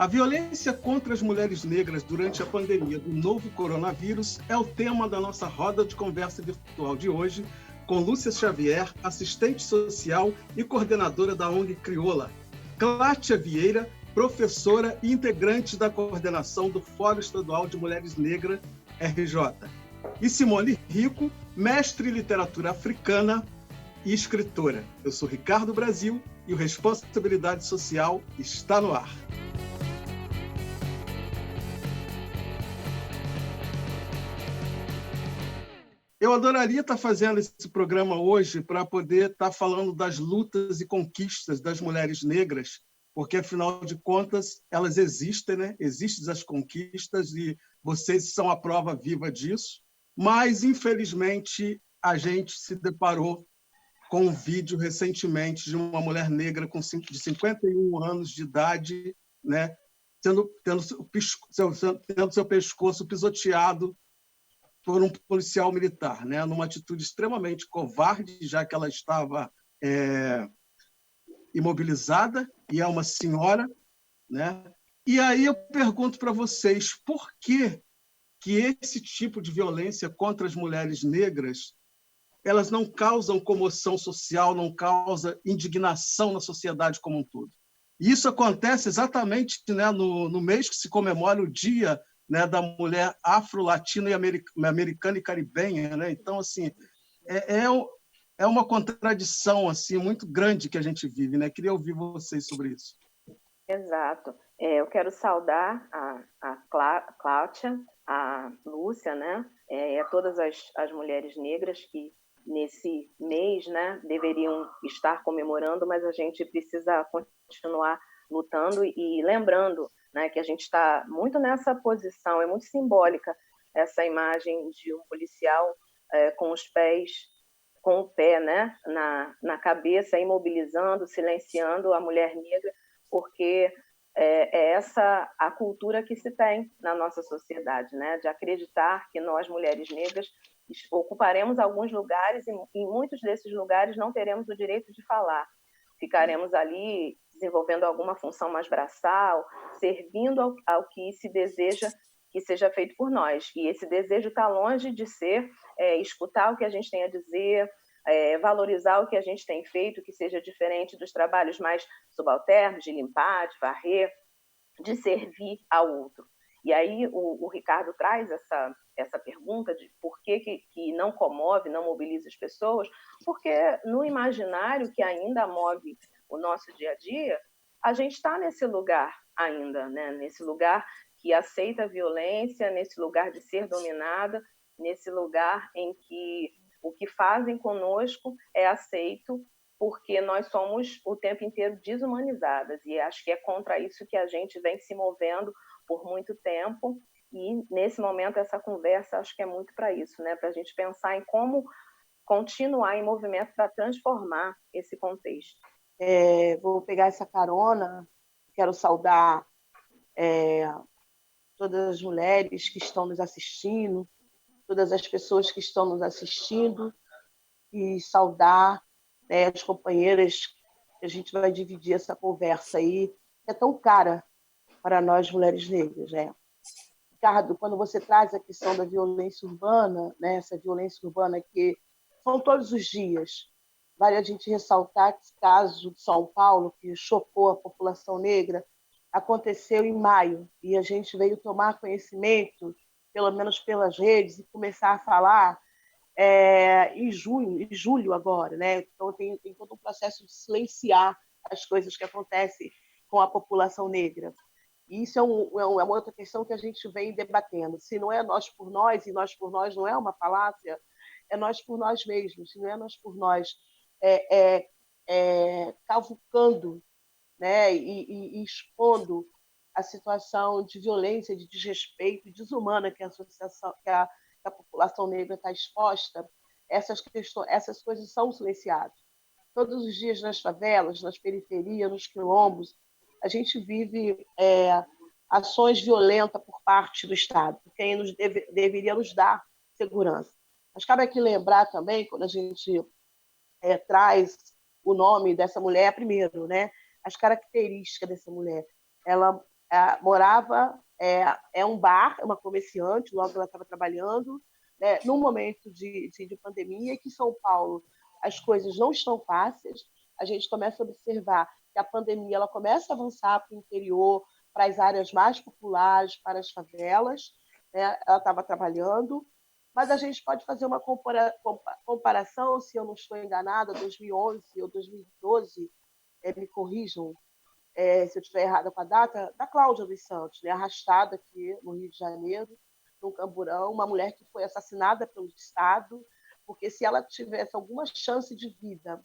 A violência contra as mulheres negras durante a pandemia do novo coronavírus é o tema da nossa roda de conversa virtual de hoje, com Lúcia Xavier, assistente social e coordenadora da ONG Crioula, Cláudia Vieira, professora e integrante da coordenação do Fórum Estadual de Mulheres Negras, RJ, e Simone Rico, mestre em literatura africana e escritora. Eu sou Ricardo Brasil e o Responsabilidade Social está no ar. Eu adoraria estar fazendo esse programa hoje para poder estar falando das lutas e conquistas das mulheres negras, porque, afinal de contas, elas existem, né? Existem as conquistas e vocês são a prova viva disso, mas, infelizmente, a gente se deparou com um vídeo recentemente de uma mulher negra de 51 anos de idade, né? tendo seu pescoço pisoteado por um policial militar, né, numa atitude extremamente covarde, já que ela estava imobilizada, e é uma senhora. Né? E aí eu pergunto para vocês, por que esse tipo de violência contra as mulheres negras elas não causam comoção social, não causam indignação na sociedade como um todo? E isso acontece exatamente, né, no mês que se comemora o Dia, né, da mulher afro-latina e americana e caribenha, né? Então, assim, é uma contradição assim muito grande que a gente vive, né? Queria ouvir vocês sobre isso. Exato. Eu quero saudar a Cláudia, a Lúcia, né? Todas as mulheres negras que nesse mês, né, deveriam estar comemorando, mas a gente precisa continuar lutando e lembrando, né, que a gente está muito nessa posição, é muito simbólica essa imagem de um policial com os pés, com o pé, né, na cabeça, imobilizando, silenciando a mulher negra, porque é essa a cultura que se tem na nossa sociedade, né, de acreditar que nós, mulheres negras, ocuparemos alguns lugares e em muitos desses lugares não teremos o direito de falar. Ficaremos ali desenvolvendo alguma função mais braçal, servindo ao que se deseja que seja feito por nós. E esse desejo está longe de ser escutar o que a gente tem a dizer, valorizar o que a gente tem feito, que seja diferente dos trabalhos mais subalternos, de limpar, de varrer, de servir ao outro. E aí o Ricardo traz essa pergunta de por que não comove, não mobiliza as pessoas, porque no imaginário que ainda move o nosso dia a dia, a gente está nesse lugar ainda, né? Nesse lugar que aceita a violência, nesse lugar de ser dominada, nesse lugar em que o que fazem conosco é aceito porque nós somos o tempo inteiro desumanizadas, e acho que é contra isso que a gente vem se movendo por muito tempo, e nesse momento essa conversa acho que é muito para isso, né? Para a gente pensar em como continuar em movimento para transformar esse contexto. Vou pegar essa carona, quero saudar todas as mulheres que estão nos assistindo, todas as pessoas que estão nos assistindo, e saudar as companheiras que a gente vai dividir essa conversa aí, que é tão cara para nós mulheres negras, né? Ricardo, quando você traz a questão da violência urbana, né, essa violência urbana que são todos os dias, vale a gente ressaltar que esse caso de São Paulo, que chocou a população negra, aconteceu em maio, e a gente veio tomar conhecimento, pelo menos pelas redes, e começar a falar em julho agora, né? Então tem todo um processo de silenciar as coisas que acontecem com a população negra. E isso é uma outra questão que a gente vem debatendo. Se não é nós por nós, e nós por nós não é uma falácia, é nós por nós mesmos. Se não é nós por nós, cavucando, né? e expondo a situação de violência, de desrespeito, desumana que a população negra está exposta, essas coisas são silenciadas. Todos os dias nas favelas, nas periferias, nos quilombos, a gente vive ações violentas por parte do Estado, quem deveria nos dar segurança. Mas cabe aqui lembrar também, quando a gente traz o nome dessa mulher, primeiro, né, as características dessa mulher. Ela morava, um bar, uma comerciante, logo ela estava trabalhando, né, num momento de pandemia, que em São Paulo as coisas não estão fáceis, a gente começa a observar que a pandemia ela começa a avançar para o interior, para as áreas mais populares, para as favelas, né? Ela estava trabalhando, mas a gente pode fazer uma comparação, se eu não estou enganada, 2011 ou 2012, me corrijam, se eu estiver errada com a data, da Cláudia dos Santos, né? Arrastada aqui no Rio de Janeiro, no Camburão, uma mulher que foi assassinada pelo Estado, porque se ela tivesse alguma chance de vida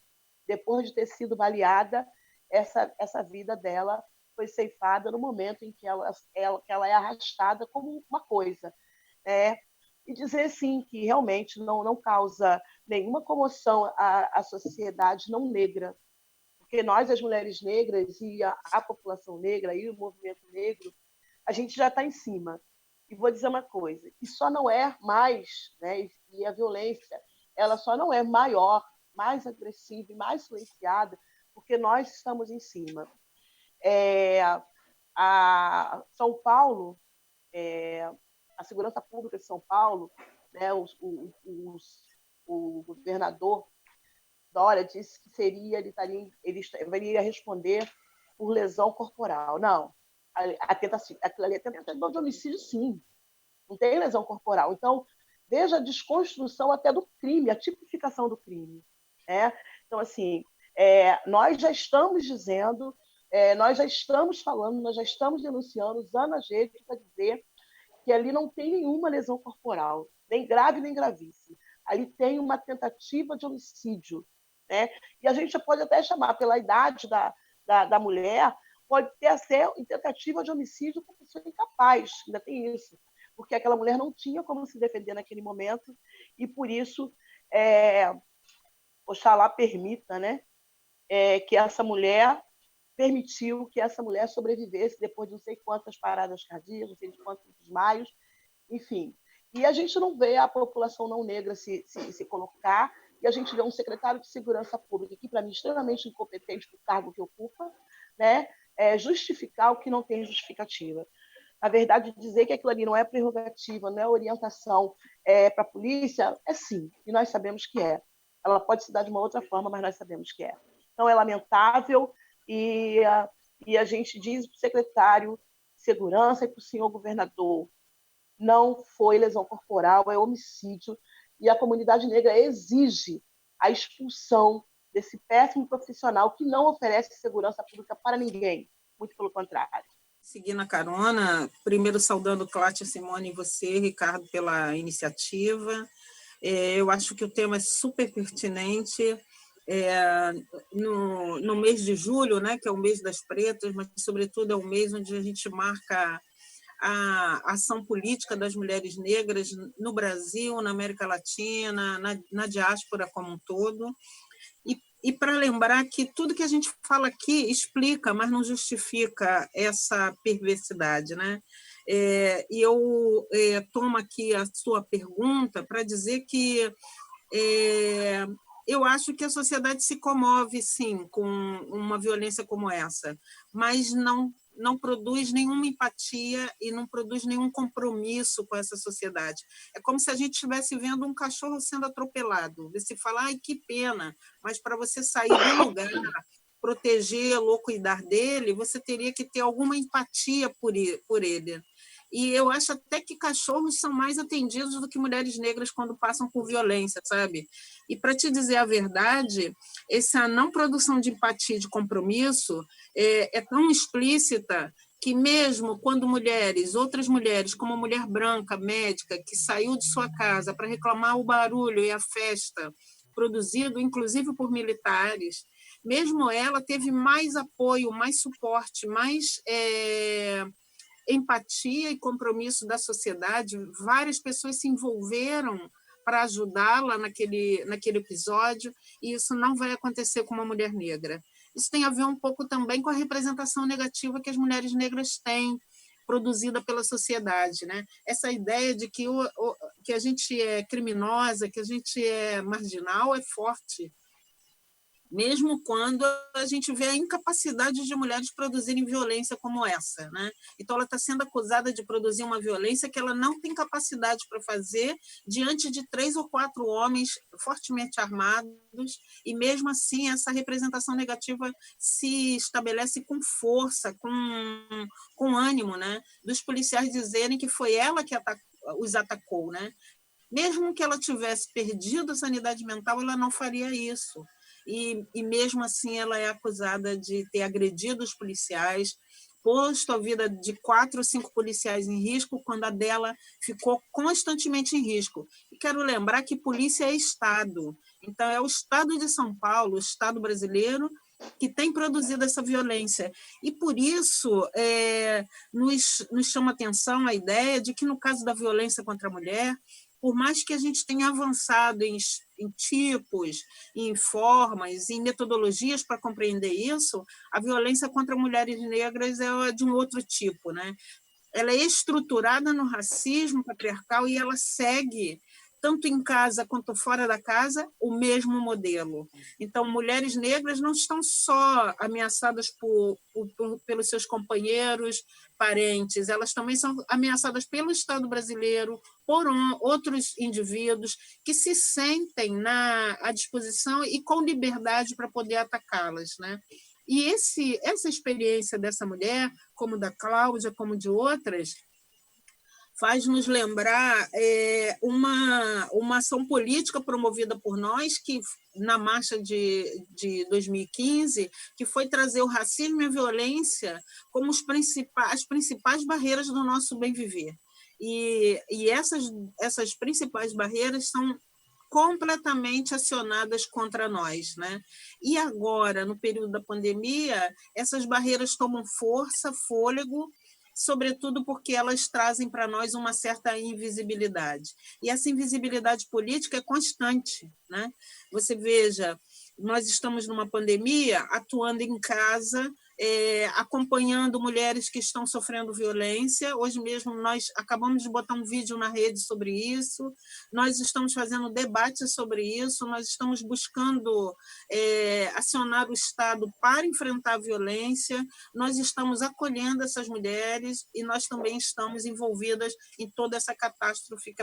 depois de ter sido baleada, essa vida dela foi ceifada no momento em que ela é arrastada como uma coisa. Né? E dizer, sim, que realmente não causa nenhuma comoção à sociedade não negra, porque nós, as mulheres negras e a população negra e o movimento negro, a gente já está em cima. E vou dizer uma coisa, que só não é mais, né, e a violência, ela só não é maior, mais agressiva e mais silenciada, porque nós estamos em cima. A São Paulo, a segurança pública de São Paulo, né, o governador Dória disse que ele iria responder por lesão corporal. Não, aquilo ali é tentativa de homicídio, sim. Não tem lesão corporal. Então, veja a desconstrução até do crime, a tipificação do crime. Né? Então, assim, nós já estamos dizendo, nós já estamos falando, nós já estamos denunciando, usando as redes para dizer que ali não tem nenhuma lesão corporal, nem grave nem gravíssima. Ali tem uma tentativa de homicídio. Né? E a gente pode até chamar, pela idade da mulher, pode ter até tentativa de homicídio com pessoa incapaz, ainda tem isso, porque aquela mulher não tinha como se defender naquele momento, e por isso, Oxalá permita, né, que essa mulher permitiu que essa mulher sobrevivesse depois de não sei quantas paradas cardíacas, não sei de quantos desmaios, enfim. E a gente não vê a população não negra se colocar, e a gente vê um secretário de Segurança Pública, que para mim é extremamente incompetente para o cargo que ocupa, né, justificar o que não tem justificativa. Na verdade, dizer que aquilo ali não é prerrogativa, não é orientação para a polícia, é sim, e nós sabemos que é. Ela pode se dar de uma outra forma, mas nós sabemos que é. Então, é lamentável, e a gente diz para o secretário de Segurança e para o senhor governador, não foi lesão corporal, é homicídio, e a comunidade negra exige a expulsão desse péssimo profissional que não oferece segurança pública para ninguém, muito pelo contrário. Seguindo a carona, primeiro saudando Cláudia, Simone e você, Ricardo, pela iniciativa. Eu acho que o tema é super pertinente. No mês de julho, né, que é o mês das pretas, mas, sobretudo, é o mês onde a gente marca a ação política das mulheres negras no Brasil, na América Latina, na diáspora como um todo. E para lembrar que tudo que a gente fala aqui explica, mas não justifica essa perversidade. Né? E eu tomo aqui a sua pergunta para dizer que eu acho que a sociedade se comove, sim, com uma violência como essa, mas não produz nenhuma empatia e não produz nenhum compromisso com essa sociedade. É como se a gente estivesse vendo um cachorro sendo atropelado. Você fala, ai, que pena, mas para você sair do lugar, protegê-lo ou cuidar dele, você teria que ter alguma empatia por ele. E eu acho até que cachorros são mais atendidos do que mulheres negras quando passam por violência, sabe? E, para te dizer a verdade, essa não produção de empatia e de compromisso é tão explícita que mesmo quando outras mulheres, como a mulher branca, médica, que saiu de sua casa para reclamar o barulho e a festa produzido, inclusive por militares, mesmo ela teve mais apoio, mais suporte, mais empatia e compromisso da sociedade. Várias pessoas se envolveram para ajudá-la naquele episódio, e isso não vai acontecer com uma mulher negra. Isso tem a ver um pouco também com a representação negativa que as mulheres negras têm, produzida pela sociedade. Né? Essa ideia de que a gente é criminosa, que a gente é marginal, é forte. mesmo quando a gente vê a incapacidade de mulheres produzirem violência como essa, né? Então, ela está sendo acusada de produzir uma violência que ela não tem capacidade para fazer diante de 3 ou 4 homens fortemente armados, e mesmo assim essa representação negativa se estabelece com força, com ânimo, né? Dos policiais dizerem que foi ela que os atacou, né? Mesmo que ela tivesse perdido a sanidade mental, ela não faria isso. E mesmo assim ela é acusada de ter agredido os policiais, posto a vida de 4 ou 5 policiais em risco, quando a dela ficou constantemente em risco. E quero lembrar que polícia é Estado. Então, é o Estado de São Paulo, o Estado brasileiro, que tem produzido essa violência. E, por isso, nos chama atenção a ideia de que, no caso da violência contra a mulher, por mais que a gente tenha avançado em tipos, em formas, em metodologias para compreender isso, a violência contra mulheres negras é de um outro tipo, né? Ela é estruturada no racismo patriarcal e ela segue, tanto em casa quanto fora da casa, o mesmo modelo. Então, mulheres negras não estão só ameaçadas pelos seus companheiros, parentes, elas também são ameaçadas pelo Estado brasileiro, por outros indivíduos que se sentem à disposição e com liberdade para poder atacá-las, né? E essa experiência dessa mulher, como da Cláudia, como de outras, faz nos lembrar uma ação política promovida por nós, que na marcha de 2015, que foi trazer o racismo e a violência como as principais barreiras do nosso bem viver. E essas principais barreiras são completamente acionadas contra nós, né? E agora, no período da pandemia, essas barreiras tomam força, fôlego, sobretudo porque elas trazem para nós uma certa invisibilidade. E essa invisibilidade política é constante, né? Você veja, nós estamos numa pandemia, atuando em casa, acompanhando mulheres que estão sofrendo violência. Hoje mesmo nós acabamos de botar um vídeo na rede sobre isso, nós estamos fazendo debates sobre isso, nós estamos buscando acionar o Estado para enfrentar a violência, nós estamos acolhendo essas mulheres e nós também estamos envolvidas em toda essa catástrofe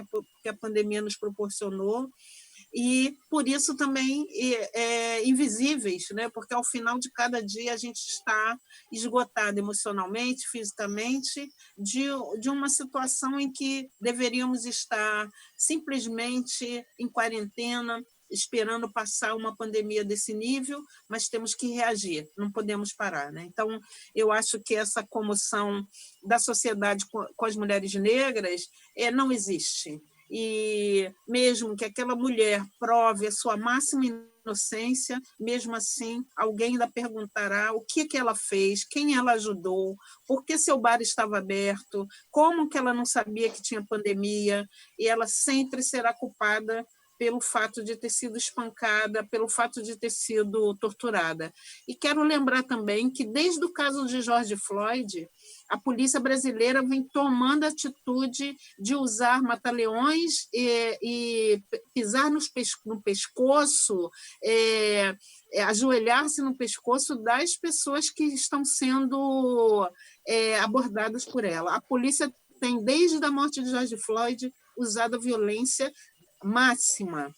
que a pandemia nos proporcionou. E, por isso, também invisíveis, né? Porque, ao final de cada dia, a gente está esgotado emocionalmente, fisicamente, de uma situação em que deveríamos estar simplesmente em quarentena, esperando passar uma pandemia desse nível, mas temos que reagir, não podemos parar, né? Então, eu acho que essa comoção da sociedade com as mulheres negras não existe. E mesmo que aquela mulher prove a sua máxima inocência, mesmo assim, alguém ainda perguntará o que ela fez, quem ela ajudou, por que seu bar estava aberto, como que ela não sabia que tinha pandemia, e ela sempre será culpada pelo fato de ter sido espancada, pelo fato de ter sido torturada. E quero lembrar também que, desde o caso de George Floyd, a polícia brasileira vem tomando a atitude de usar mata-leões e pisar no pescoço, ajoelhar-se no pescoço das pessoas que estão sendo abordadas por ela. A polícia tem, desde a morte de George Floyd, usado a violência máxima,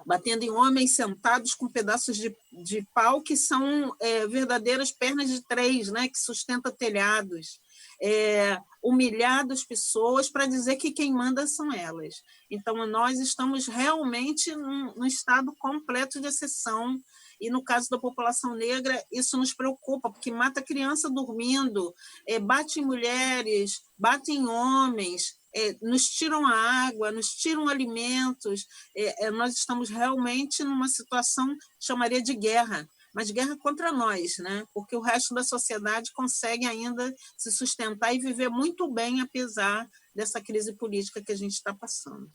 batendo em homens sentados com pedaços de pau que são verdadeiras pernas de 3, né, que sustentam telhados, humilhado as pessoas para dizer que quem manda são elas. Então, nós estamos realmente num estado completo de exceção, e no caso da população negra, isso nos preocupa, porque mata criança dormindo, bate em mulheres, bate em homens, nos tiram a água, nos tiram alimentos. Nós estamos realmente numa situação, chamaria de guerra, mas guerra contra nós, né? Porque o resto da sociedade consegue ainda se sustentar e viver muito bem, apesar dessa crise política que a gente está passando.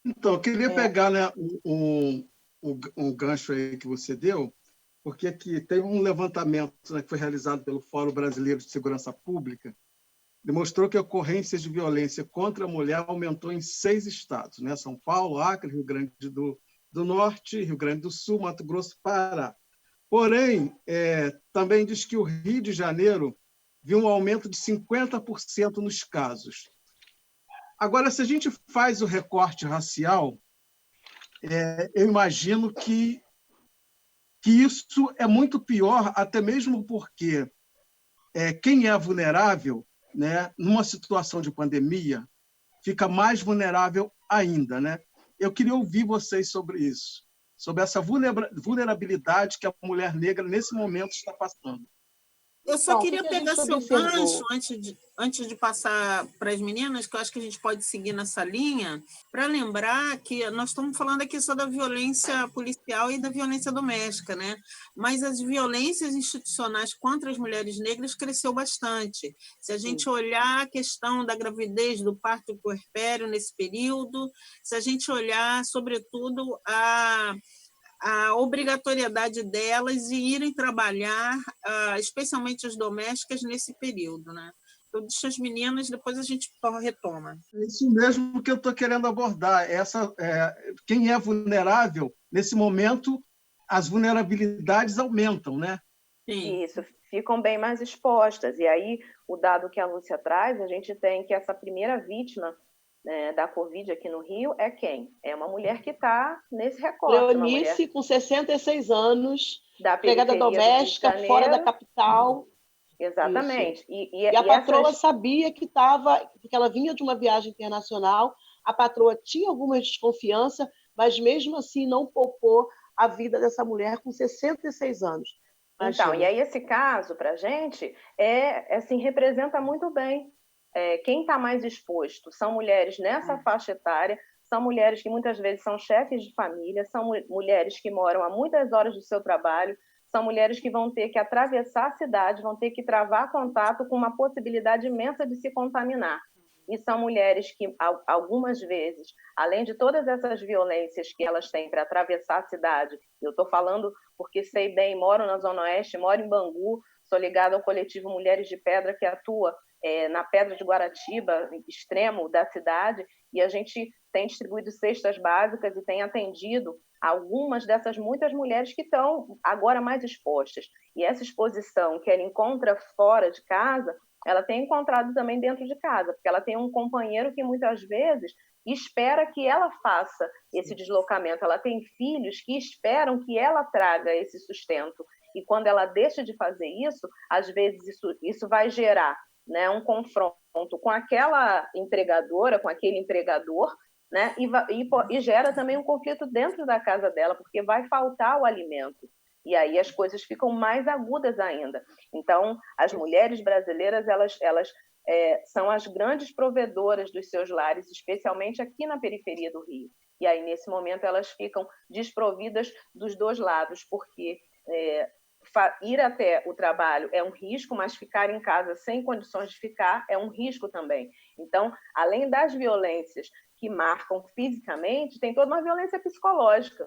Então, eu queria pegar, né, um gancho aí que você deu, porque aqui tem um levantamento, né, que foi realizado pelo Fórum Brasileiro de Segurança Pública, demonstrou que a ocorrência de violência contra a mulher aumentou em 6 estados, né? São Paulo, Acre, Rio Grande do do Norte, Rio Grande do Sul, Mato Grosso, Pará. Porém, também diz que o Rio de Janeiro viu um aumento de 50% nos casos. Agora, se a gente faz o recorte racial, eu imagino que isso é muito pior, até mesmo porque quem é vulnerável, né, numa situação de pandemia, fica mais vulnerável ainda, né? Eu queria ouvir vocês sobre isso, sobre essa vulnerabilidade que a mulher negra, nesse momento, está passando. Eu só Então, queria que a pegar gente seu observou? gancho antes de passar para as meninas, que eu acho que a gente pode seguir nessa linha, para lembrar que nós estamos falando aqui só da violência policial e da violência doméstica, né? Mas as violências institucionais contra as mulheres negras cresceu bastante. Se a gente olhar a questão da gravidez, do parto puerpério nesse período, se a gente olhar, sobretudo, a obrigatoriedade delas de irem trabalhar, especialmente as domésticas, nesse período, né? Eu deixo as meninas, depois a gente retoma. É isso mesmo que eu estou querendo abordar. Quem é vulnerável, nesse momento, as vulnerabilidades aumentam, né? Sim. Isso, ficam bem mais expostas. E aí, o dado que a Lúcia traz, a gente tem que essa primeira vítima, né, da Covid aqui no Rio é quem? É uma mulher que está nesse recorte, uma mulher Leonice, com 66 anos, da empregada periferia do Rio de doméstica, fora da Janeiro. capital. Isso. Exatamente. E a patroa sabia que estava, porque ela vinha de uma viagem internacional, a patroa tinha alguma desconfiança, mas mesmo assim não poupou a vida dessa mulher com 66 anos. Então, Imagina. e aí esse caso, para a gente, assim, representa muito bem quem está mais exposto. São mulheres nessa faixa etária, são mulheres que muitas vezes são chefes de família, são mulheres que moram a muitas horas do seu trabalho, são mulheres que vão ter que atravessar a cidade, vão ter que travar contato com uma possibilidade imensa de se contaminar. E são mulheres que, algumas vezes, além de todas essas violências que elas têm para atravessar a cidade, eu estou falando porque sei bem, moro na Zona Oeste, moro em Bangu, sou ligada ao coletivo Mulheres de Pedra, que atua na Pedra de Guaratiba, extremo da cidade, e a gente tem distribuído cestas básicas e tem atendido algumas dessas muitas mulheres que estão agora mais expostas. E essa exposição que ela encontra fora de casa, ela tem encontrado também dentro de casa, porque ela tem um companheiro que muitas vezes espera que ela faça esse deslocamento. Ela tem filhos que esperam que ela traga esse sustento. E quando ela deixa de fazer isso, às vezes isso vai gerar, né, um confronto com aquela empregadora, com aquele empregador, né, e gera também um conflito dentro da casa dela, porque vai faltar o alimento. E aí as coisas ficam mais agudas ainda. Então, as mulheres brasileiras, elas são as grandes provedoras dos seus lares, especialmente aqui na periferia do Rio. E aí, nesse momento, elas ficam desprovidas dos dois lados, porque ir até o trabalho é um risco, mas ficar em casa sem condições de ficar é um risco também. Então, além das violências que marcam fisicamente, tem toda uma violência psicológica.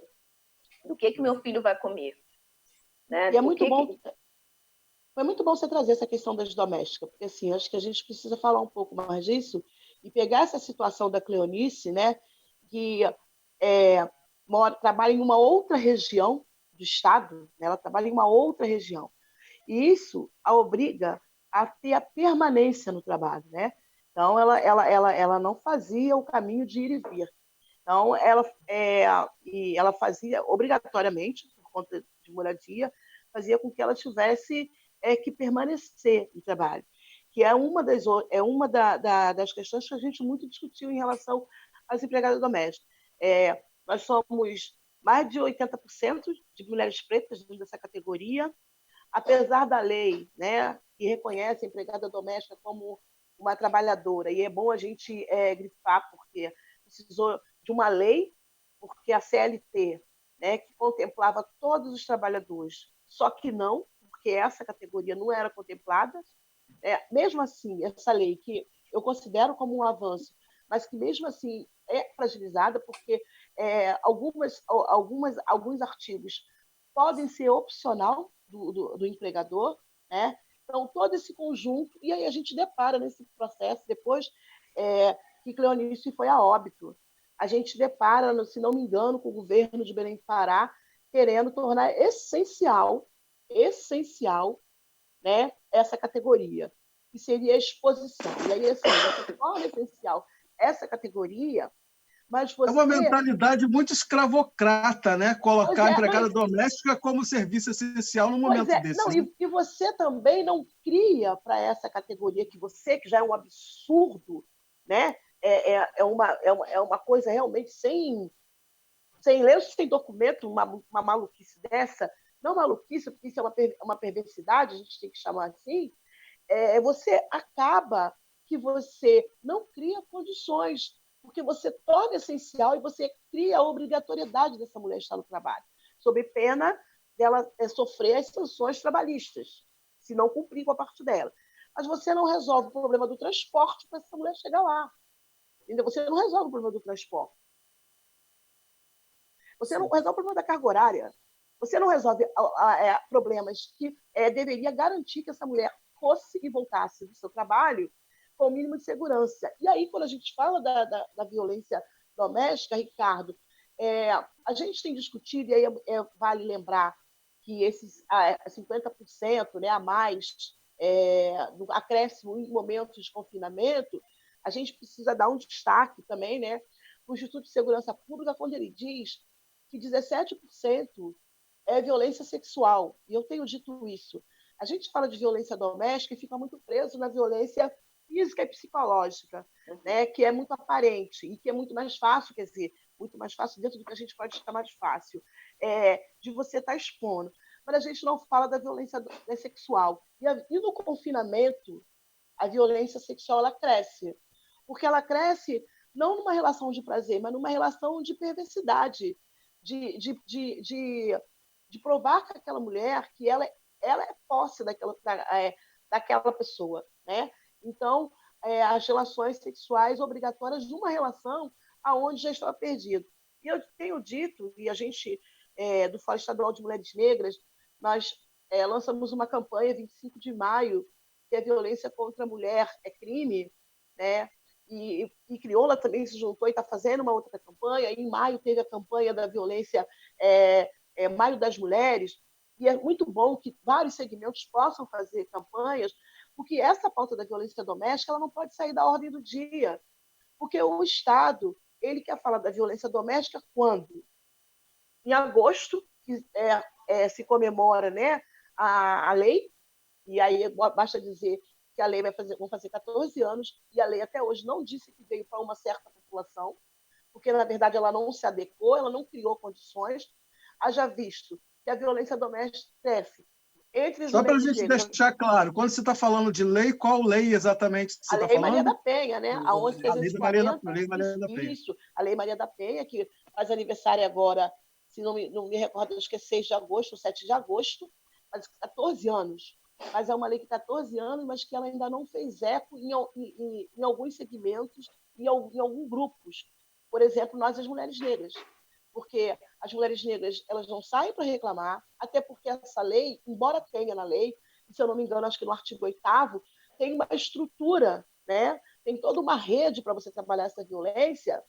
Do que meu filho vai comer? Né? E é muito bom. Foi muito bom você trazer essa questão das domésticas, porque assim, acho que a gente precisa falar um pouco mais disso e pegar essa situação da Cleonice, né, que trabalha em uma outra região do estado, né, ela trabalha em uma outra região. E isso a obriga a ter a permanência no trabalho, né? Então, ela não fazia o caminho de ir e vir. Então, ela fazia obrigatoriamente, por conta de moradia, fazia com que ela tivesse que permanecer no trabalho, que é uma das questões que a gente muito discutiu em relação às empregadas domésticas. Nós somos mais de 80% de mulheres pretas dentro dessa categoria, apesar da lei, né, que reconhece a empregada doméstica como uma trabalhadora, e é bom a gente grifar, porque precisou de uma lei, porque a CLT, né, que contemplava todos os trabalhadores, só que não, porque essa categoria não era contemplada. Mesmo assim, essa lei, que eu considero como um avanço, mas que mesmo assim é fragilizada, porque alguns artigos podem ser opcional do empregador, né? Então, todo esse conjunto, e aí a gente depara nesse processo, depois que Cleonice foi a óbito. a gente depara, se não me engano, com o governo de Belém do Pará querendo tornar essencial, né, essa categoria, que seria a exposição. E aí, assim, você torna essencial essa categoria, mas É uma você... mentalidade muito escravocrata, né? Pois Colocar a é, não, empregada doméstica como serviço essencial num pois momento é, não, desses. Né? e você também não cria para essa categoria que já é um absurdo, né? É uma coisa realmente sem lenço, sem documento, uma maluquice dessa, não maluquice, porque isso é uma perversidade, a gente tem que chamar assim, você acaba que você não cria condições, porque você torna essencial e você cria a obrigatoriedade dessa mulher estar no trabalho, sob pena dela sofrer as sanções trabalhistas, se não cumprir com a parte dela. Mas você não resolve o problema do transporte para essa mulher chegar lá. Entendeu? Você não resolve o problema do transporte. Você não resolve o problema da carga horária. Você não resolve problemas que deveria garantir que essa mulher fosse e voltasse do seu trabalho com o mínimo de segurança. E aí, quando a gente fala da violência doméstica, Ricardo, a gente tem discutido, e aí vale lembrar que esses 50%, né, a mais do acréscimo em momentos de confinamento, a gente precisa dar um destaque também, né, para o Instituto de Segurança Pública, quando ele diz que 17% é violência sexual. E eu tenho dito isso. A gente fala de violência doméstica e fica muito preso na violência física e psicológica, né, que é muito aparente e que é muito mais fácil, quer dizer, muito mais fácil dentro do que a gente pode chamar de fácil, de você estar expondo. Mas a gente não fala da violência sexual. E no confinamento, a violência sexual ela cresce. Porque ela cresce não numa relação de prazer, mas numa relação de perversidade, de provar que aquela mulher que ela é posse daquela pessoa, né? Então, as relações sexuais obrigatórias de uma relação aonde já estava perdido. E eu tenho dito, e a gente, do Fórum Estadual de Mulheres Negras, nós lançamos uma campanha 25 de maio, que a violência contra a mulher é crime, né? E Crioula também se juntou e está fazendo uma outra campanha. E em maio teve a campanha da violência, Maio das Mulheres, e é muito bom que vários segmentos possam fazer campanhas, porque essa pauta da violência doméstica ela não pode sair da ordem do dia, porque o Estado ele quer falar da violência doméstica quando? Em agosto, que se comemora, né, a lei, e aí basta dizer que a lei vão fazer 14 anos, e a lei até hoje não disse que veio para uma certa população, porque, na verdade, ela não se adequou, ela não criou condições. Haja visto que a violência doméstica cresce entre as Só para a mulheres gente negras. deixar claro, quando você está falando de lei, qual lei exatamente você A está Lei Maria da falando? Penha, né? Aonde A lei da Maria da, 340, lei Maria da Penha. isso, a Lei Maria da Penha, que faz aniversário agora, se não me recordo, acho que é 6 de agosto, 7 de agosto, faz 14 anos. Mas é uma lei que 14 anos, mas que ela ainda não fez eco em alguns segmentos, em alguns grupos. Por exemplo, nós, as mulheres negras. Porque as mulheres negras elas não saem para reclamar, até porque essa lei, embora tenha na lei, se eu não me engano, acho que no artigo 8º, tem uma estrutura, né? Tem toda uma rede para você trabalhar essa violência.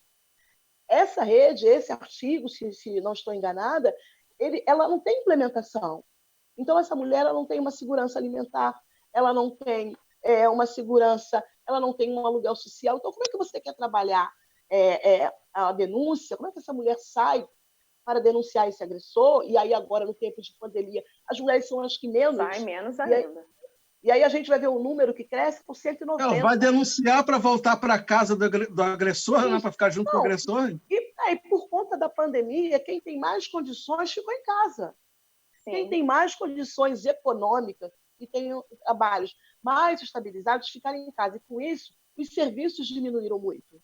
Essa rede, esse artigo, se não estou enganada, ela não tem implementação. Então, essa mulher ela não tem uma segurança alimentar, ela não tem uma segurança, ela não tem um aluguel social. Então, como é que você quer trabalhar a denúncia? Como é que essa mulher sai para denunciar esse agressor? E aí, agora, no tempo de pandemia, as mulheres são as que menos. Sai menos ainda. E aí a gente vai ver um número que cresce por 190. Ela vai denunciar para voltar para casa do agressor, né, para ficar junto com o Não, agressor? e por conta da pandemia, quem tem mais condições ficou em casa. Sim. Quem tem mais condições econômicas e tem trabalhos mais estabilizados ficaram em casa. E com isso, os serviços diminuíram muito.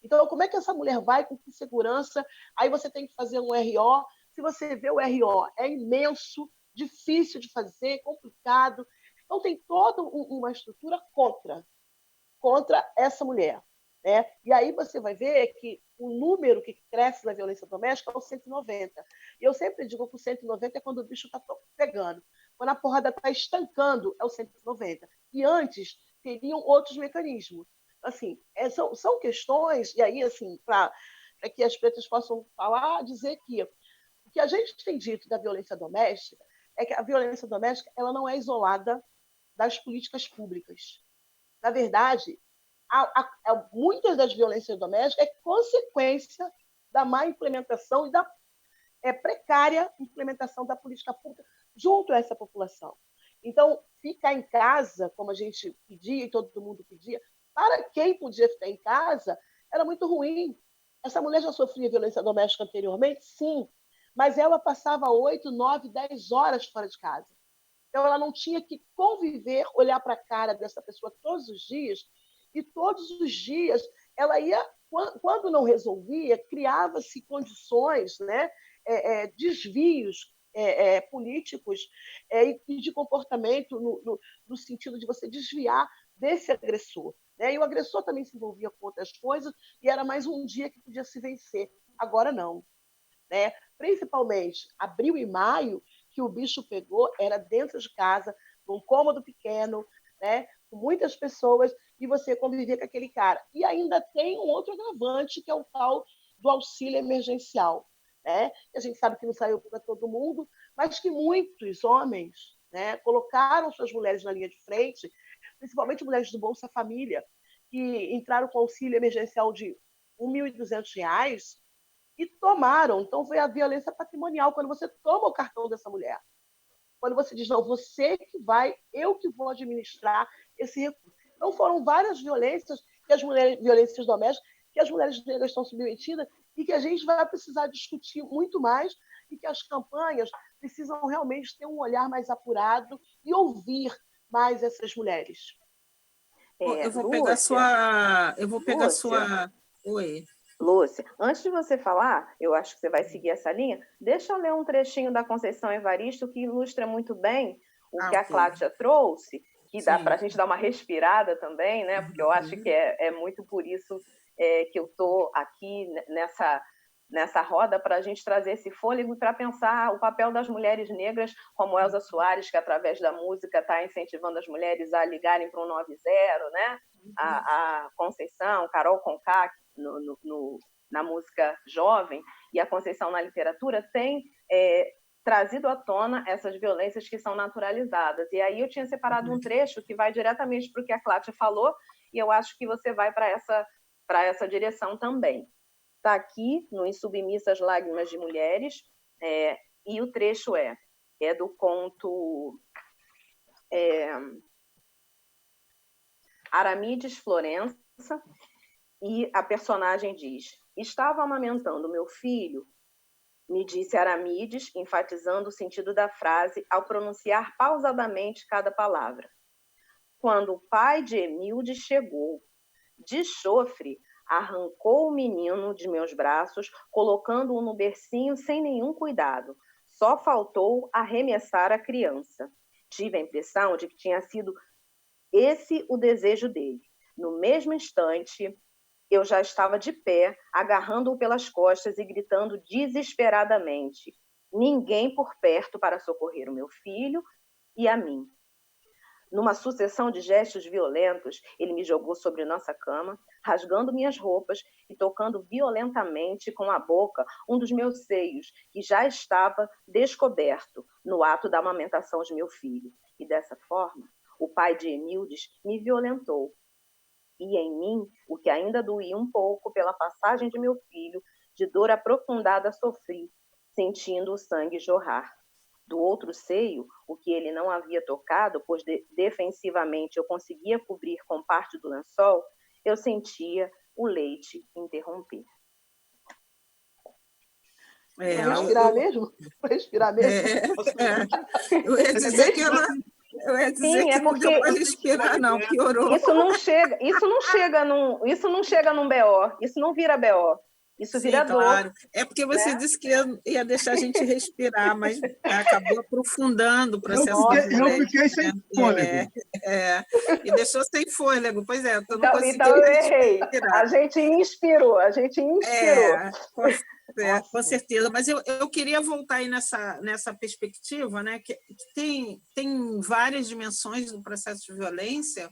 Então, como é que essa mulher vai com que segurança? Aí você tem que fazer um RO. Se você vê o RO, é imenso, difícil de fazer, complicado. Então, tem toda uma estrutura contra essa mulher. Né? E aí você vai ver que o número que cresce na violência doméstica é o 190. E eu sempre digo que o 190 é quando o bicho está pegando. Quando a porrada está estancando, é o 190. E antes, teriam outros mecanismos. Assim, são questões, e aí, assim, para que as pretas possam falar, dizer que o que a gente tem dito da violência doméstica é que a violência doméstica ela não é isolada das políticas públicas. Na verdade, muitas das violências domésticas é consequência da má implementação e da precária implementação da política pública junto a essa população. Então, ficar em casa, como a gente pedia e todo mundo pedia, para quem podia ficar em casa, era muito ruim. Essa mulher já sofria violência doméstica anteriormente? Sim, mas ela passava 8, 9, 10 horas fora de casa. Então, ela não tinha que conviver, olhar para a cara dessa pessoa todos os dias, e todos os dias ela ia, quando não resolvia, criava-se condições, né, desvios políticos e de comportamento no sentido de você desviar desse agressor. Né? E o agressor também se envolvia com outras coisas e era mais um dia que podia se vencer. Agora não. Né? Principalmente abril e maio, que o bicho pegou, era dentro de casa, num cômodo pequeno, né? Com muitas pessoas, e você convivia com aquele cara. E ainda tem um outro agravante, que é o tal do auxílio emergencial. Né? A gente sabe que não saiu para todo mundo, mas que muitos homens, né, colocaram suas mulheres na linha de frente, principalmente mulheres do Bolsa Família, que entraram com auxílio emergencial de R$ 1.200 e tomaram. Então, foi a violência patrimonial, quando você toma o cartão dessa mulher. Quando você diz, não, você que vai, eu que vou administrar esse recurso. Então, foram várias violências, violências domésticas, que as mulheres negras estão submetidas e que a gente vai precisar discutir muito mais e que as campanhas precisam realmente ter um olhar mais apurado e ouvir mais essas mulheres. Eu vou pegar sua... Oi. Lúcia, antes de você falar, eu acho que você vai seguir essa linha, deixa eu ler um trechinho da Conceição Evaristo que ilustra muito bem o que a Cláudia trouxe, que dá para a gente dar uma respirada também, né? Porque eu acho que é muito por isso que eu estou aqui nessa roda, para a gente trazer esse fôlego para pensar o papel das mulheres negras, como Elza Soares, que através da música está incentivando as mulheres a ligarem para o 90, né? A Conceição, Carol Conká, na música jovem, e a Conceição na literatura, tem trazido à tona essas violências que são naturalizadas. E aí eu tinha separado um trecho que vai diretamente para o que a Cláudia falou, e eu acho que você vai para essa direção também. Está aqui no Insubmissas Lágrimas de Mulheres, e o trecho é do conto Aramides Florença, e a personagem diz: estava amamentando meu filho, me disse Aramides, enfatizando o sentido da frase ao pronunciar pausadamente cada palavra. Quando o pai de Emilde chegou, de chofre, arrancou o menino de meus braços, colocando-o no bercinho sem nenhum cuidado. Só faltou arremessar a criança. Tive a impressão de que tinha sido esse o desejo dele. No mesmo instante, eu já estava de pé, agarrando-o pelas costas e gritando desesperadamente. Ninguém por perto para socorrer o meu filho e a mim. Numa sucessão de gestos violentos, ele me jogou sobre nossa cama, rasgando minhas roupas e tocando violentamente com a boca um dos meus seios, que já estava descoberto no ato da amamentação de meu filho. E dessa forma, o pai de Emildes me violentou. E em mim, o que ainda doía um pouco pela passagem de meu filho, de dor aprofundada sofri, sentindo o sangue jorrar. Do outro seio, o que ele não havia tocado, pois defensivamente eu conseguia cobrir com parte do lençol, eu sentia o leite interromper. Vai respirar mesmo? Vai respirar mesmo? Eu ia dizer que ela... Eu ia dizer que não deu para respirar, não, piorou. Isso não chega num BO, isso não vira BO, isso vira dor. Claro. É porque você disse que ia deixar a gente respirar, mas acabou aprofundando o processo. Eu fiquei sem fôlego. E deixou sem fôlego, pois é. Então eu errei. A gente inspirou. Com certeza, mas eu queria voltar aí nessa perspectiva, né, que tem várias dimensões do processo de violência,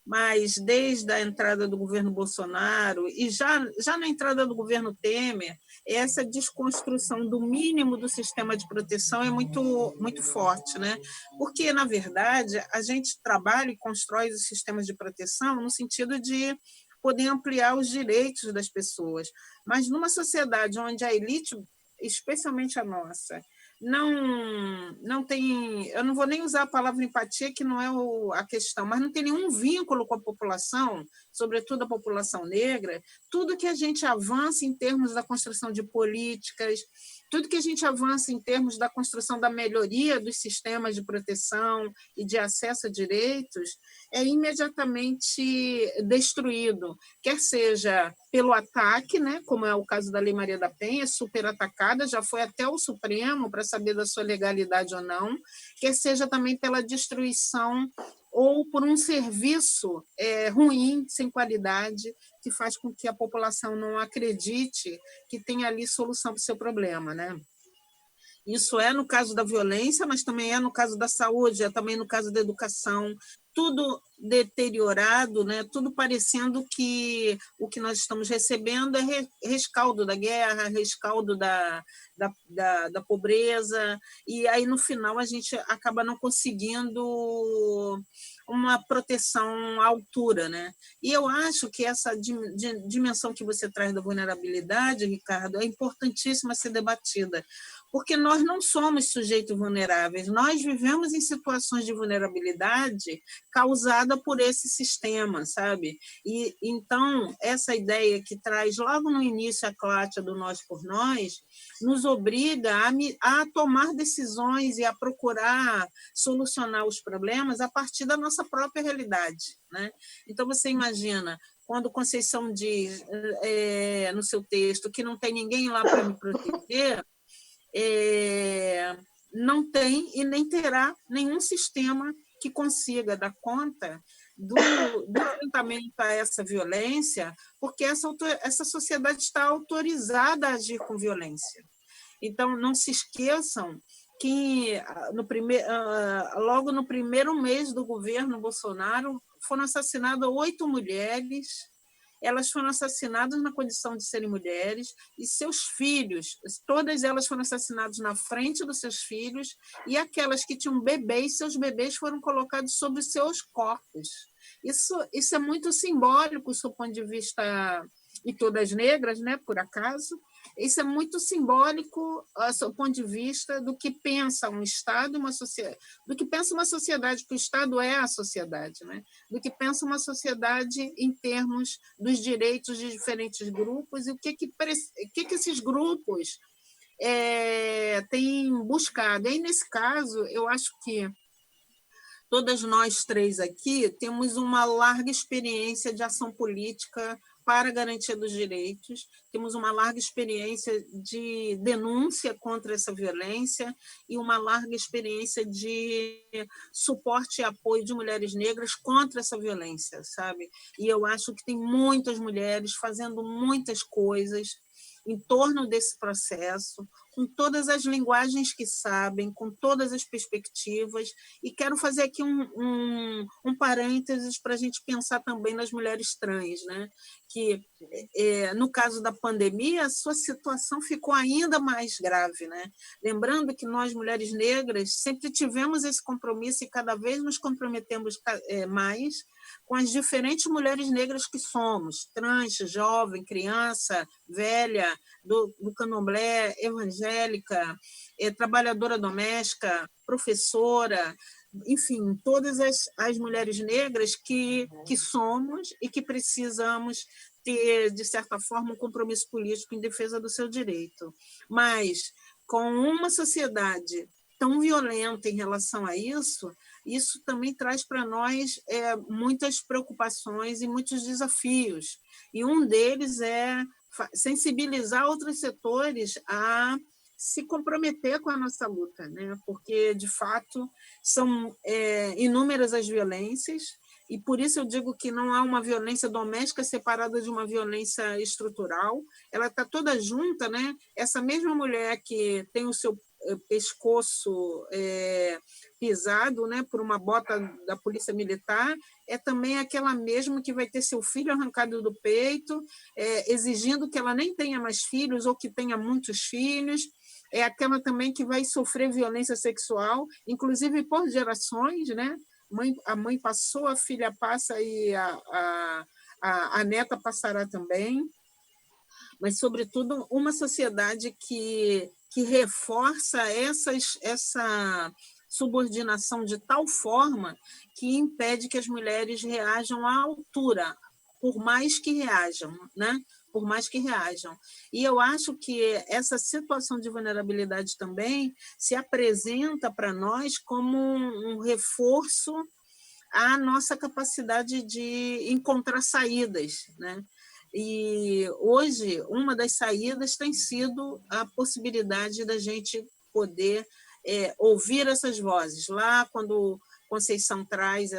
mas desde a entrada do governo Bolsonaro e já na entrada do governo Temer, essa desconstrução do mínimo do sistema de proteção é muito, muito forte, né? Porque, na verdade, a gente trabalha e constrói os sistemas de proteção no sentido de poder ampliar os direitos das pessoas. Mas numa sociedade onde a elite, especialmente a nossa, não tem, eu não vou nem usar a palavra empatia, que não é a questão, mas não tem nenhum vínculo com a população, sobretudo a população negra, tudo que a gente avança em termos da construção de políticas, tudo que a gente avança em termos da construção da melhoria dos sistemas de proteção e de acesso a direitos é imediatamente destruído, quer seja pelo ataque, né, como é o caso da Lei Maria da Penha, super atacada, já foi até o Supremo para saber da sua legalidade ou não, quer seja também pela destruição ou por um serviço ruim, sem qualidade, que faz com que a população não acredite que tem ali solução para o seu problema, né? Isso é no caso da violência, mas também é no caso da saúde, é também no caso da educação, tudo deteriorado, né? Tudo parecendo que o que nós estamos recebendo é rescaldo da guerra, rescaldo da pobreza, e aí no final a gente acaba não conseguindo uma proteção à altura, né? E eu acho que essa dimensão que você traz da vulnerabilidade, Ricardo, é importantíssima ser debatida, porque nós não somos sujeitos vulneráveis, nós vivemos em situações de vulnerabilidade causada por esse sistema, sabe? E então, essa ideia que traz logo no início a Cláudia do Nós por Nós, nos obriga a tomar decisões e a procurar solucionar os problemas a partir da nossa própria realidade, né? Então, você imagina, quando Conceição diz no seu texto que não tem ninguém lá para me proteger, não tem e nem terá nenhum sistema que consiga dar conta do enfrentamento a essa violência, porque essa sociedade está autorizada a agir com violência. Então, não se esqueçam que logo no primeiro mês do governo Bolsonaro foram assassinadas 8 mulheres. Elas foram assassinadas na condição de serem mulheres, e seus filhos, todas elas foram assassinadas na frente dos seus filhos, e aquelas que tinham bebês, seus bebês foram colocados sobre seus corpos. Isso é muito simbólico, do ponto de vista, e todas negras, né, por acaso. Isso é muito simbólico, do ponto de vista do que pensa um Estado, uma sociedade, do que pensa uma sociedade, que o Estado é a sociedade, né? Do que pensa uma sociedade em termos dos direitos de diferentes grupos e o que esses grupos têm buscado. E, nesse caso, eu acho que todas nós três aqui temos uma larga experiência de ação política para a garantia dos direitos, temos uma larga experiência de denúncia contra essa violência e uma larga experiência de suporte e apoio de mulheres negras contra essa violência, sabe? E eu acho que tem muitas mulheres fazendo muitas coisas em torno desse processo, com todas as linguagens que sabem, com todas as perspectivas, e quero fazer aqui um parênteses para a gente pensar também nas mulheres trans, né? Que, no caso da pandemia, a sua situação ficou ainda mais grave, né? Lembrando que nós, mulheres negras, sempre tivemos esse compromisso e cada vez nos comprometemos mais com as diferentes mulheres negras que somos, trans, jovem, criança, velha, do candomblé, evangélica, trabalhadora doméstica, professora, enfim, todas as mulheres negras que somos e que precisamos ter, de certa forma, um compromisso político em defesa do seu direito. Mas, com uma sociedade tão violenta em relação a isso também traz para nós muitas preocupações e muitos desafios. E um deles é sensibilizar outros setores a se comprometer com a nossa luta, né? Porque, de fato, são inúmeras as violências, e por isso eu digo que não há uma violência doméstica separada de uma violência estrutural, ela está toda junta, né? Essa mesma mulher que tem o seu pescoço pisado, né, por uma bota da polícia militar, é também aquela mesma que vai ter seu filho arrancado do peito, exigindo que ela nem tenha mais filhos ou que tenha muitos filhos, é aquela também que vai sofrer violência sexual, inclusive por gerações, né? A mãe passou, a filha passa e a neta passará também, mas, sobretudo, uma sociedade que reforça essa subordinação de tal forma que impede que as mulheres reajam à altura, por mais que reajam, né? Por mais que reajam. E eu acho que essa situação de vulnerabilidade também se apresenta para nós como um reforço à nossa capacidade de encontrar saídas, né? E hoje, uma das saídas tem sido a possibilidade da gente poder ouvir essas vozes. Lá, quando Conceição traz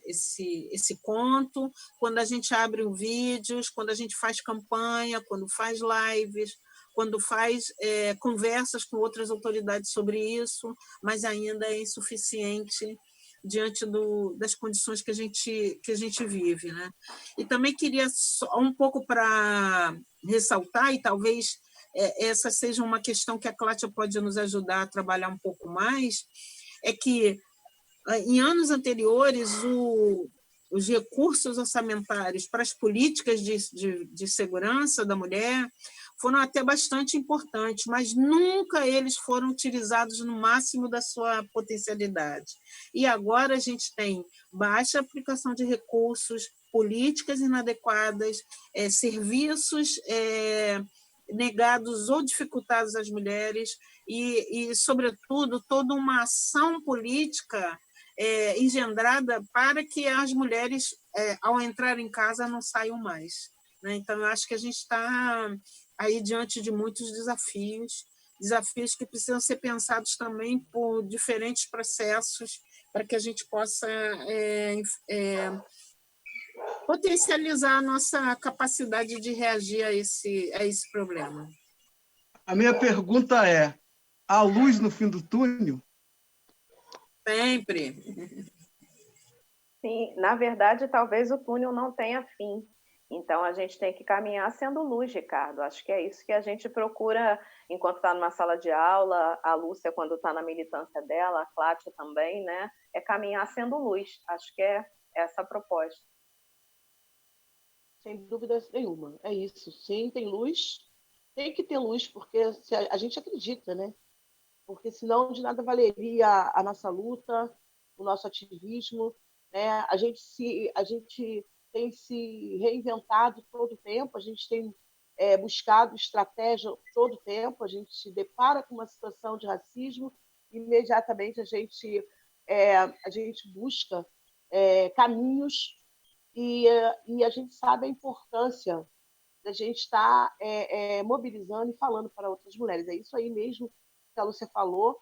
esse conto, quando a gente abre vídeos, quando a gente faz campanha, quando faz lives, quando faz conversas com outras autoridades sobre isso, mas ainda é insuficiente diante das condições que a gente vive, né? E também queria um pouco para ressaltar, e talvez essa seja uma questão que a Cláudia pode nos ajudar a trabalhar um pouco mais, é que em anos anteriores os recursos orçamentários para as políticas de segurança da mulher foram até bastante importantes, mas nunca eles foram utilizados no máximo da sua potencialidade. E agora a gente tem baixa aplicação de recursos, políticas inadequadas, serviços negados ou dificultados às mulheres e, sobretudo, toda uma ação política engendrada para que as mulheres, ao entrar em casa, não saiam mais, né? Então, eu acho que a gente está aí diante de muitos desafios que precisam ser pensados também por diferentes processos para que a gente possa potencializar a nossa capacidade de reagir a esse problema. A minha pergunta é: há luz no fim do túnel? Sempre. Sim, na verdade, talvez o túnel não tenha fim. Então, a gente tem que caminhar sendo luz, Ricardo. Acho que é isso que a gente procura enquanto está numa sala de aula, a Lúcia, quando está na militância dela, a Cláudia também, né? É caminhar sendo luz. Acho que é essa a proposta. Sem dúvida nenhuma. É isso. Sim, tem luz. Tem que ter luz, porque a gente acredita, né? Porque senão de nada valeria a nossa luta, o nosso ativismo, né? A gente tem se reinventado todo o tempo, a gente tem buscado estratégia todo o tempo, a gente se depara com uma situação de racismo, imediatamente a gente busca caminhos e a gente sabe a importância da gente estar mobilizando e falando para outras mulheres. É isso aí mesmo que a Lúcia falou,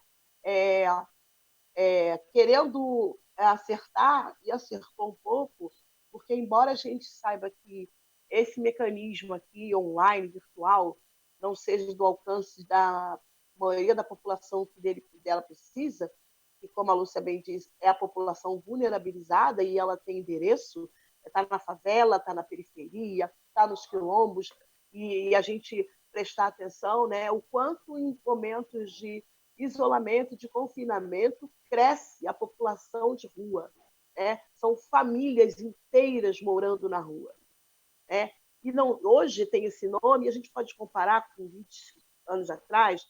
querendo acertar, e acertou um pouco, porque embora a gente saiba que esse mecanismo aqui, online, virtual, não seja do alcance da maioria da população que dela precisa, e como a Lúcia bem diz, é a população vulnerabilizada e ela tem endereço, está na favela, está na periferia, está nos quilombos, e a gente prestar atenção, né, o quanto em momentos de isolamento, de confinamento, cresce a população de rua. Né? São famílias inteiras morando na rua. Né? E não, hoje tem esse nome, e a gente pode comparar com 20 anos atrás,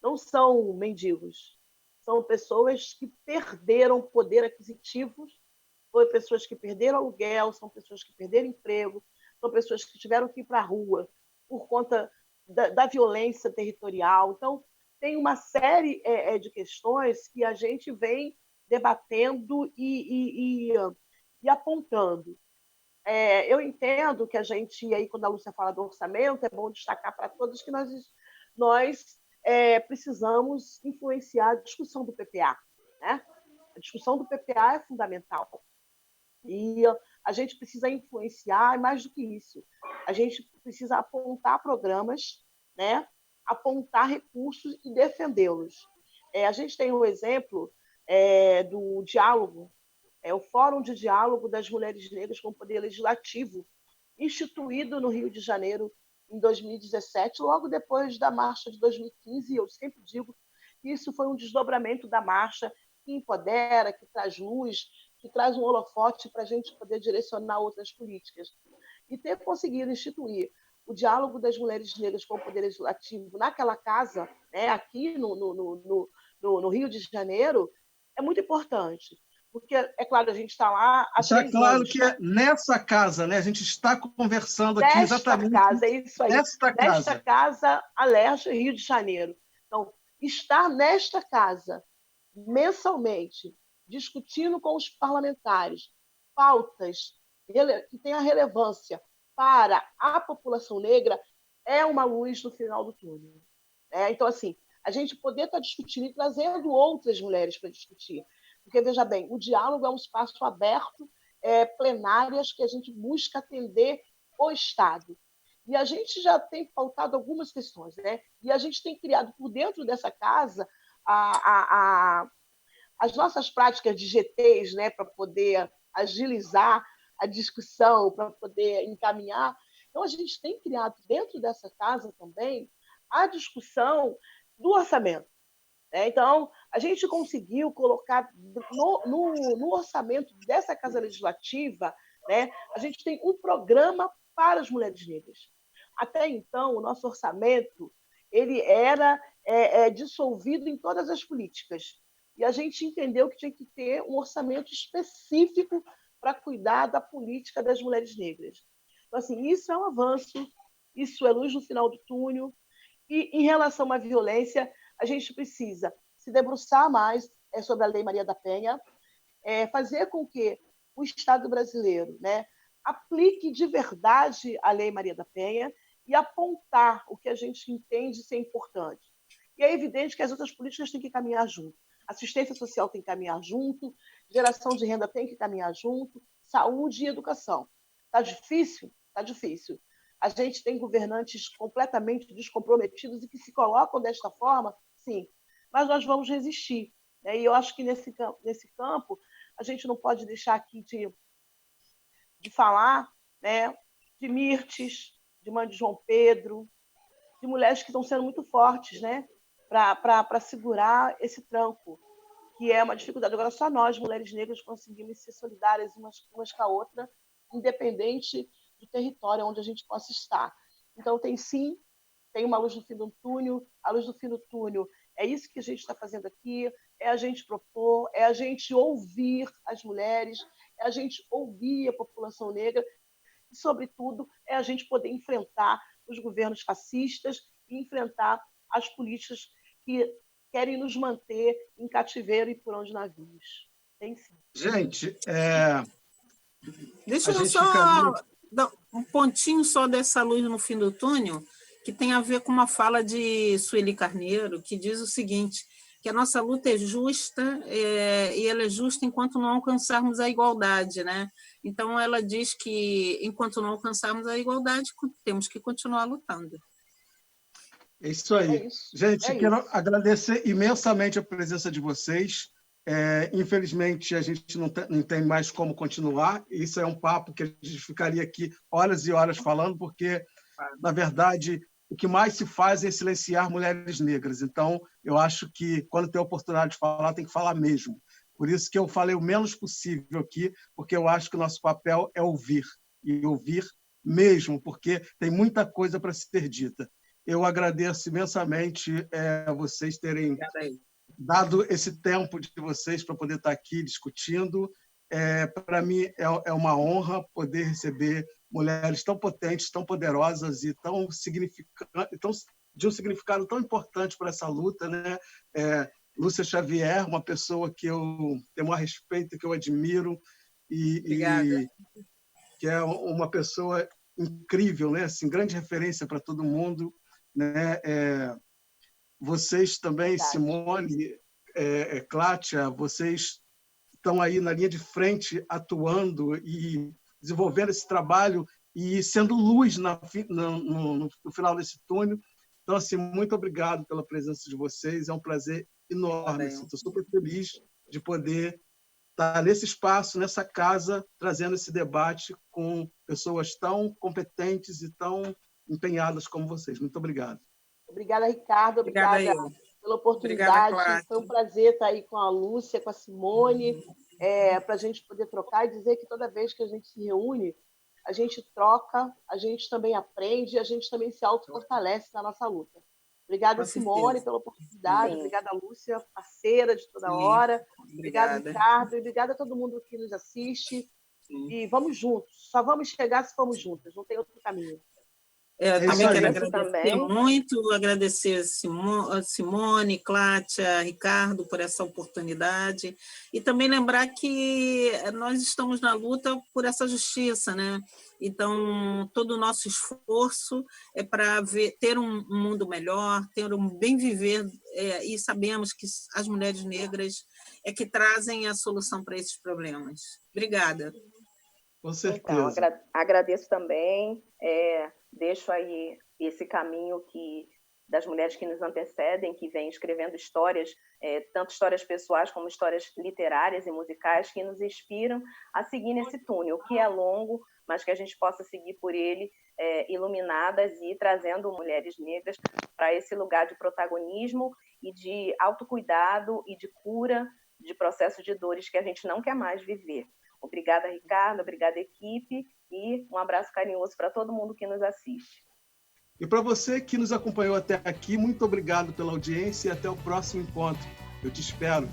não são mendigos, são pessoas que perderam poder aquisitivo, são pessoas que perderam aluguel, são pessoas que perderam emprego, são pessoas que tiveram que ir para a rua por conta da violência territorial. Então, tem uma série de questões que a gente vem debatendo e apontando. Eu entendo que a gente, aí quando a Lúcia fala do orçamento, é bom destacar para todos que nós precisamos influenciar a discussão do PPA. Né? A discussão do PPA é fundamental. E a gente precisa influenciar, mais do que isso, a gente precisa apontar programas, né? apontar recursos e defendê-los. A gente tem um exemplo do diálogo, o Fórum de Diálogo das Mulheres Negras com o Poder Legislativo, instituído no Rio de Janeiro em 2017, logo depois da marcha de 2015. Eu sempre digo que isso foi um desdobramento da marcha que empodera, que traz luz, que traz um holofote para a gente poder direcionar outras políticas. E ter conseguido instituir o diálogo das mulheres negras com o Poder Legislativo naquela casa, aqui no Rio de Janeiro, é muito importante. Porque, é claro, a gente está lá há 3 anos. Está claro que é nessa casa, né? A gente está conversando aqui exatamente. Nesta casa, é isso aí. Nesta casa, Alerj, Rio de Janeiro. Então, estar nesta casa, mensalmente, discutindo com os parlamentares pautas que tenham relevância para a população negra, é uma luz no final do túnel. Então, assim, a gente poder estar discutindo e trazendo outras mulheres para discutir. Porque, veja bem, o diálogo é um espaço aberto, plenárias que a gente busca atender o Estado. E a gente já tem pautado algumas questões, né? E a gente tem criado por dentro dessa casa as nossas práticas de GTs, né, para poder agilizar a discussão, para poder encaminhar. Então, a gente tem criado dentro dessa casa também a discussão do orçamento. Então, a gente conseguiu colocar no orçamento dessa Casa Legislativa, a gente tem um programa para as mulheres negras. Até então, o nosso orçamento ele era dissolvido em todas as políticas. E a gente entendeu que tinha que ter um orçamento específico para cuidar da política das mulheres negras. Então, assim, isso é um avanço, isso é luz no final do túnel. E, em relação à violência, a gente precisa se debruçar mais sobre a Lei Maria da Penha, fazer com que o Estado brasileiro aplique de verdade a Lei Maria da Penha e apontar o que a gente entende ser importante. E é evidente que as outras políticas têm que caminhar junto. Assistência social tem que caminhar junto, geração de renda tem que caminhar junto, saúde e educação. Está difícil? Está difícil. A gente tem governantes completamente descomprometidos e que se colocam desta forma, sim, mas nós vamos resistir. E eu acho que nesse campo a gente não pode deixar aqui de falar de Mirtes, de mãe de João Pedro, de mulheres que estão sendo muito fortes para segurar esse tranco, que é uma dificuldade. Agora, só nós, mulheres negras, conseguimos ser solidárias umas com a outra, independente do território onde a gente possa estar. Então, tem uma luz no fim do túnel. A luz do fim do túnel é isso que a gente está fazendo aqui, é a gente propor, é a gente ouvir as mulheres, é a gente ouvir a população negra e, sobretudo, é a gente poder enfrentar os governos fascistas e enfrentar as políticas que querem nos manter em cativeiro e por onde navios. Tem sim. Gente, deixa eu só dar um pontinho só dessa luz no fim do túnel, que tem a ver com uma fala de Sueli Carneiro, que diz o seguinte, que a nossa luta é justa, e ela é justa enquanto não alcançarmos a igualdade, né? Então, ela diz que, enquanto não alcançarmos a igualdade, temos que continuar lutando. É isso aí. Gente, quero agradecer imensamente a presença de vocês. Infelizmente, a gente não tem mais como continuar. Isso é um papo que a gente ficaria aqui horas e horas falando, porque, na verdade, o que mais se faz é silenciar mulheres negras. Então, eu acho que, quando tem a oportunidade de falar, tem que falar mesmo. Por isso que eu falei o menos possível aqui, porque eu acho que o nosso papel é ouvir, e ouvir mesmo, porque tem muita coisa para ser dita. Eu agradeço imensamente vocês terem dado esse tempo de vocês para poder estar aqui discutindo. Para mim, é uma honra poder receber mulheres tão potentes, tão poderosas e de um significado tão importante para essa luta, né? Lúcia Xavier, uma pessoa que eu tenho um respeito, que eu admiro, e que é uma pessoa incrível, né? Assim, grande referência para todo mundo, né? Vocês também, Simone, Cláudia, vocês estão aí na linha de frente, atuando e desenvolvendo esse trabalho e sendo luz no final desse túnel. Então, assim, muito obrigado pela presença de vocês. É um prazer enorme. Estou super feliz de poder estar nesse espaço, nessa casa, trazendo esse debate com pessoas tão competentes e tão empenhadas como vocês. Muito obrigado. Obrigada, Ricardo. Obrigada pela oportunidade. Obrigada, foi um prazer estar aí com a Lúcia, com a Simone, para a gente poder trocar e dizer que toda vez que a gente se reúne, a gente troca, a gente também aprende, a gente também se autofortalece na nossa luta. Obrigada, Simone, pela oportunidade. Sim. Obrigada, Lúcia, parceira de toda hora. Obrigada, Ricardo. E obrigada a todo mundo que nos assiste. Sim. E vamos juntos. Só vamos chegar se formos juntas. Não tem outro caminho. Eu também quero agradecer muito, agradecer a Simone, Cláudia, Ricardo por essa oportunidade e também lembrar que nós estamos na luta por essa justiça, né? Então, todo o nosso esforço é para ter um mundo melhor, ter um bem viver, e sabemos que as mulheres negras é que trazem a solução para esses problemas. Obrigada. Com certeza. Então, agradeço também, deixo aí esse caminho das mulheres que nos antecedem, que vêm escrevendo histórias, tanto histórias pessoais como histórias literárias e musicais, que nos inspiram a seguir nesse túnel, que é longo, mas que a gente possa seguir por ele iluminadas e trazendo mulheres negras para esse lugar de protagonismo e de autocuidado e de cura de processos de dores que a gente não quer mais viver. Obrigada, Ricardo, obrigada, equipe, e um abraço carinhoso para todo mundo que nos assiste. E para você que nos acompanhou até aqui, muito obrigado pela audiência e até o próximo encontro. Eu te espero.